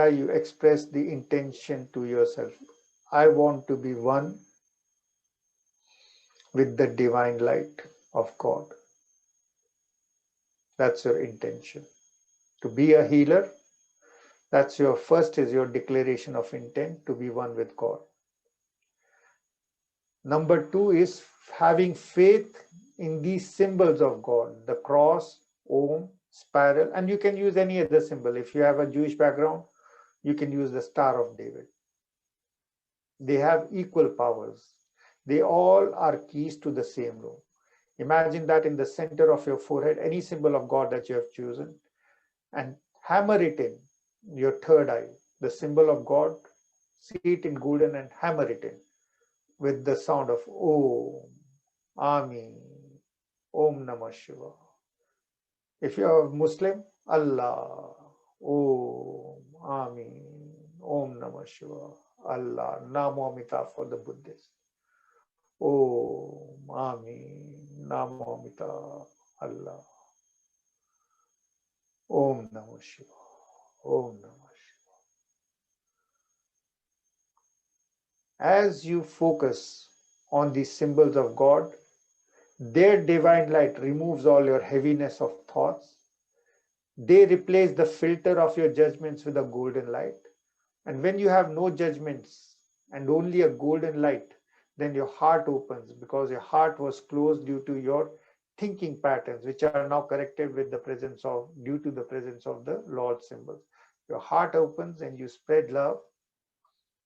you express the intention to yourself. I want to be one with the divine light of God. That's your intention. To be a healer, that's your first is your declaration of intent to be one with God. Number 2 is having faith in these symbols of God, the cross, Om, spiral, and you can use any other symbol. If you have a Jewish background, you can use the Star of David. They have equal powers. They all are keys to the same room. Imagine that in the center of your forehead, any symbol of God that you have chosen, and hammer it in your third eye, the symbol of God, see it in golden and hammer it in with the sound of Om, Ami, Om Namah Shiva. If you are Muslim, Allah, Om, Ami, Om Namah Shiva, Allah, Namo Amita for the Buddhists. Om, Ami, Namo Amita, Allah, Om Namah Shiva, Om Namah Shiva. As you focus on these symbols of God, their divine light removes all your heaviness of thoughts. They replace the filter of your judgments with a golden light. And when you have no judgments and only a golden light, then your heart opens, because your heart was closed due to your thinking patterns, which are now corrected with the presence of, due to the presence of the Lord symbols. Your heart opens and you spread love.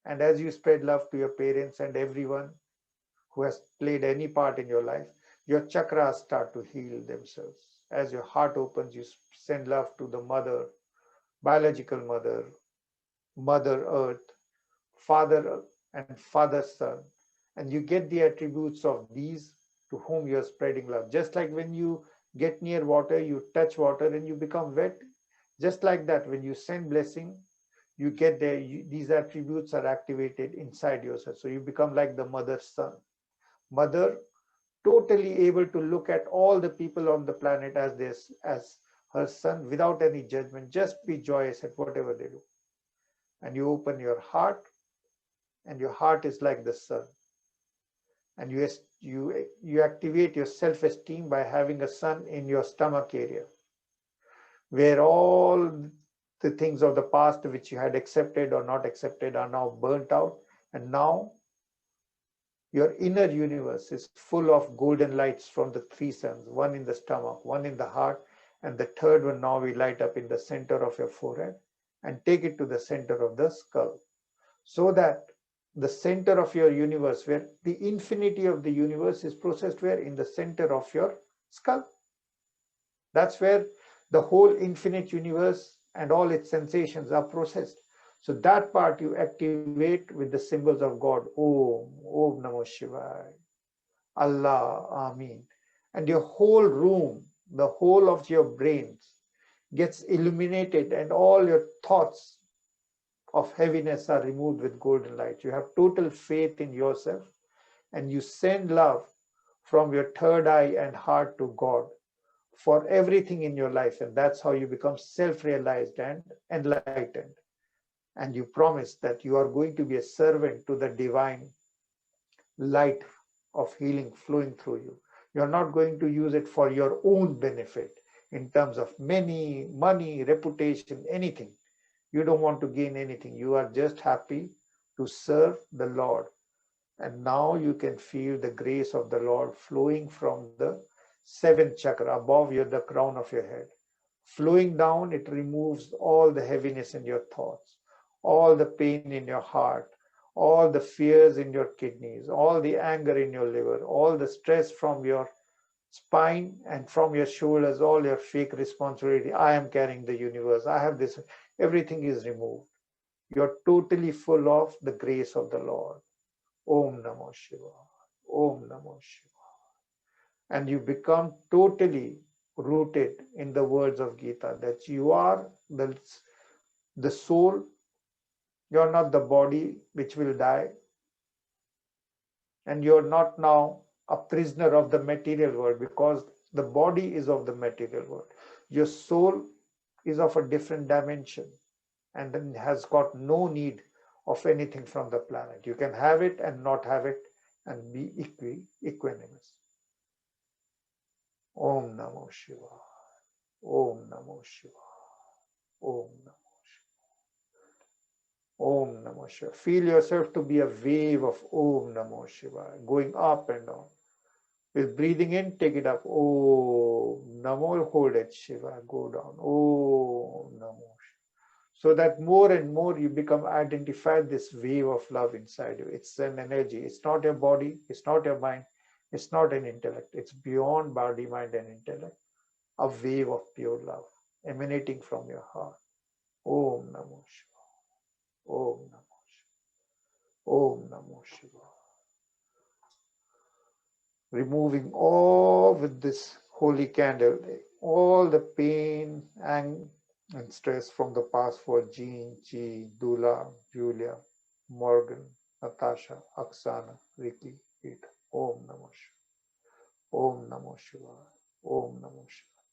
And as you spread love to your parents and everyone who has played any part in your life, your chakras start to heal themselves. As your heart opens, you send love to the mother, biological mother, Mother Earth, Father and Father Son, and you get the attributes of these to whom you are spreading love. Just like when you get near water, you touch water and you become wet. Just like that, when you send blessing, you get there, these attributes are activated inside yourself. So you become like the mother's son. Mother, totally able to look at all the people on the planet as this, as her son, without any judgment. Just be joyous at whatever they do. And you open your heart, and your heart is like the sun. And you activate your self-esteem by having a sun in your stomach area, where all the things of the past which you had accepted or not accepted are now burnt out. And now your inner universe is full of golden lights from the 3 suns, one in the stomach, one in the heart, and the third one now we light up in the center of your forehead and take it to the center of the skull, so that the center of your universe, where the infinity of the universe is processed, where in the center of your skull. That's where the whole infinite universe and all its sensations are processed. So that part you activate with the symbols of God. Om, Om Namo Shivaya, Allah, Amin. And your whole room, the whole of your brains gets illuminated, and all your thoughts of heaviness are removed with golden light. You have total faith in yourself, and you send love from your third eye and heart to God for everything in your life. And that's how you become self-realized and enlightened. And you promise that you are going to be a servant to the divine light of healing flowing through you. You're not going to use it for your own benefit in terms of money, reputation, anything. You don't want to gain anything. You are just happy to serve the Lord. And now you can feel the grace of the Lord flowing from the seventh chakra above the crown of your head. Flowing down, it removes all the heaviness in your thoughts, all the pain in your heart, all the fears in your kidneys, all the anger in your liver, all the stress from your spine and from your shoulders, all your fake responsibility. I am carrying the universe. I have this. Everything is removed. You're totally full of the grace of the Lord. Om Namo Shivaya. Om Namo Shivaya. And you become totally rooted in the words of Gita, that you are the soul. You're not the body which will die. And you're not now a prisoner of the material world, because the body is of the material world. Your soul is of a different dimension and then has got no need of anything from the planet. You can have it and not have it and be equanimous. Om Namo Shivaya. Om Namo Shivaya. Om Namo Shivaya. Om Namo Shivaya. Feel yourself to be a wave of Om Namo Shivaya, going up and down. With breathing in, take it up. Om Namo, hold it, Shiva, go down. Om Namo. So that more and more you become identified this wave of love inside you. It's an energy. It's not your body. It's not your mind. It's not an intellect. It's beyond body, mind, and intellect. A wave of pure love emanating from your heart. Om Namo Shiva. Om Namo Shiva. Om Namo Shiva. Removing all with this holy candle, all the pain and stress from the past for Jean, Chi, Dula, Julia, Morgan, Natasha, Oksana, Ricky, Rita. Om Namo Shivaya. Om Namo Shivaya. Om Namo Shivaya.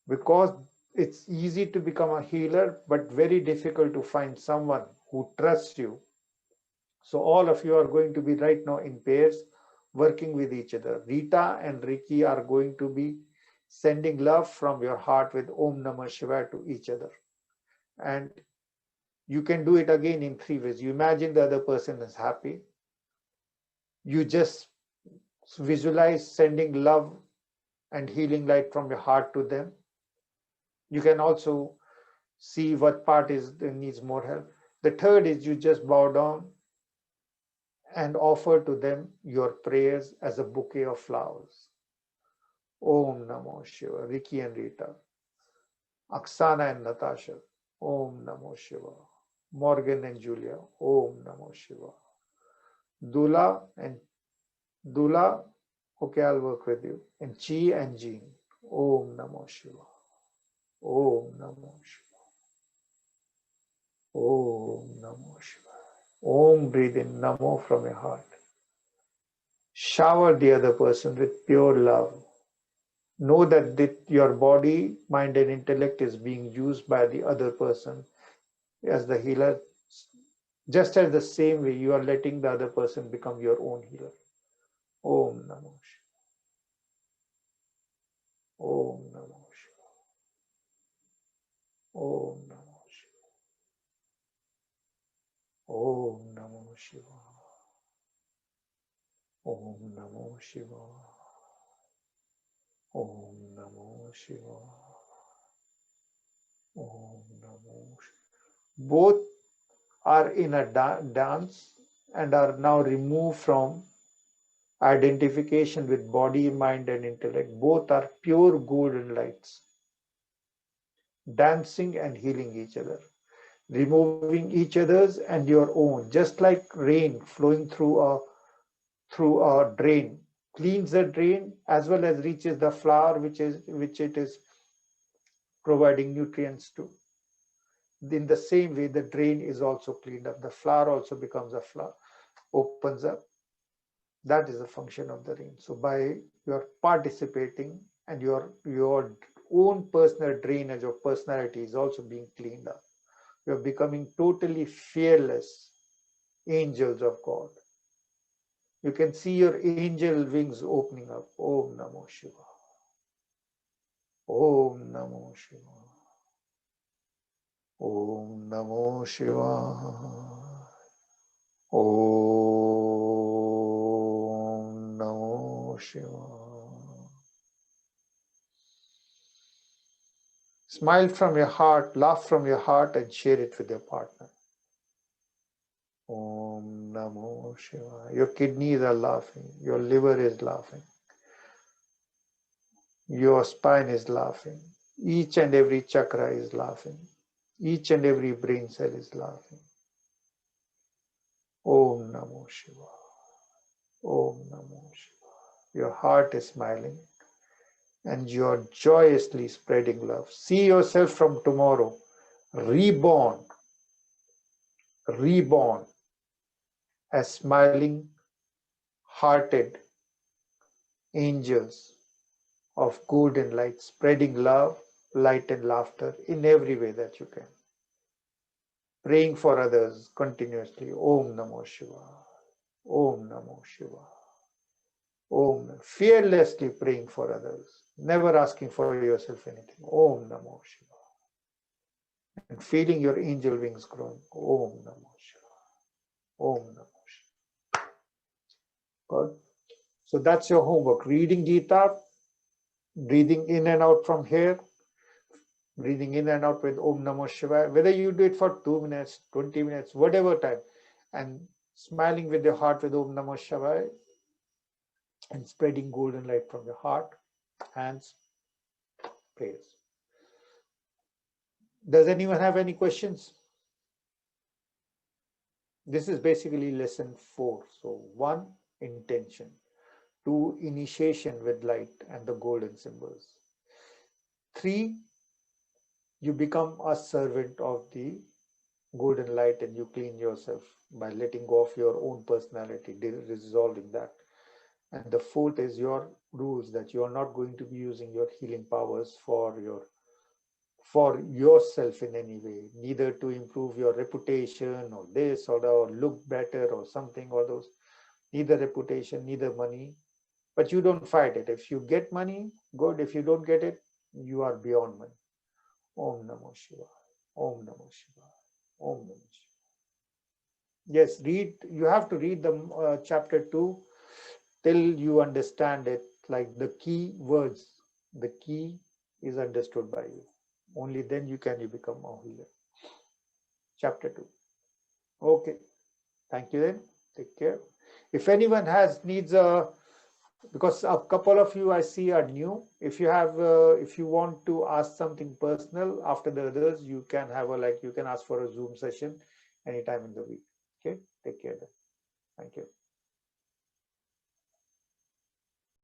Because it's easy to become a healer, but very difficult to find someone who trusts you. So all of you are going to be right now in pairs, working with each other. Rita and Ricky are going to be sending love from your heart with Om Namah Shivaya to each other. And you can do it again in 3 ways. You imagine the other person is happy. You just visualize sending love and healing light from your heart to them. You can also see what part needs more help. The third is you just bow down and offer to them your prayers as a bouquet of flowers. Om Namo Shiva, Ricky and Rita, Oksana and Natasha, Om Namo Shiva, Morgan and Julia, Om Namo Shiva, Dula and Dula, okay, I'll work with you, and Chi and Jean, Om Namo Shiva, Om Namo Shiva, Om Namo Shiva. Om, breathe in Namo from your heart. Shower the other person with pure love. Know that your body, mind, and intellect is being used by the other person as the healer, just as the same way you are letting the other person become your own healer. Om Namo Shiva. Om Namo Shiva. Om Namo Shiva. Om Namo Shiva. Om Namo Shiva. Om Namo Shiva. Om Namo Shiva. Both are in a dance and are now removed from identification with body, mind, and intellect. Both are pure golden lights, dancing and healing each other, removing each other's and your own, just like rain flowing through a drain, cleans the drain as well as reaches the flower which it is providing nutrients to. In the same way, the drain is also cleaned up. The flower also becomes a flower, opens up. That is the function of the rain. So by your participating and your own personal drainage of personality is also being cleaned up. You're becoming totally fearless angels of God. You can see your angel wings opening up. Om Namo Shiva. Om Namo Shiva. Om Namo Shiva. Om Namo Shiva. Smile from your heart, laugh from your heart, and share it with your partner. Om Namo Shiva. Your kidneys are laughing, your liver is laughing, your spine is laughing, each and every chakra is laughing, each and every brain cell is laughing. Om Namo Shiva. Om Namo Shiva. Your heart is smiling and you're joyously spreading love. See yourself from tomorrow, reborn as smiling, hearted angels of good and light, spreading love, light and laughter in every way that you can. Praying for others continuously. Om Namo Shiva. Om Namo Shiva. Om. Fearlessly praying for others. Never asking for yourself anything. Om Namo Shiva. And feeling your angel wings growing. Om Namo Shiva. Om Namo Shiva. Good. So that's your homework. Reading Gita, breathing in and out from here, breathing in and out with Om Namo Shivaya, whether you do it for 2 minutes, 20 minutes, whatever time, and smiling with your heart with Om Namo Shivaya, and spreading golden light from your heart, hands, prayers. Does anyone have any questions? This is basically lesson 4. So 1, intention. 2, initiation with light and the golden symbols. 3, you become a servant of the golden light and you clean yourself by letting go of your own personality, resolving that. And the 4th is your rules, that you are not going to be using your healing powers for yourself in any way, neither to improve your reputation or this or that, or look better or something or those, neither reputation, neither money. But you don't fight it. If you get money, good. If you don't get it, you are beyond money. Om Namo Shiva. Om Namo Shiva. Om Namo Shiva. Yes, you have to read the chapter 2 till you understand it, like the key words. The key is understood by you. Only then you become a healer. Chapter 2. Okay. Thank you then. Take care. If anyone needs because a couple of you I see are new. If you want to ask something personal after the others, you can you can ask for a Zoom session anytime in the week. Okay. Take care then. Thank you.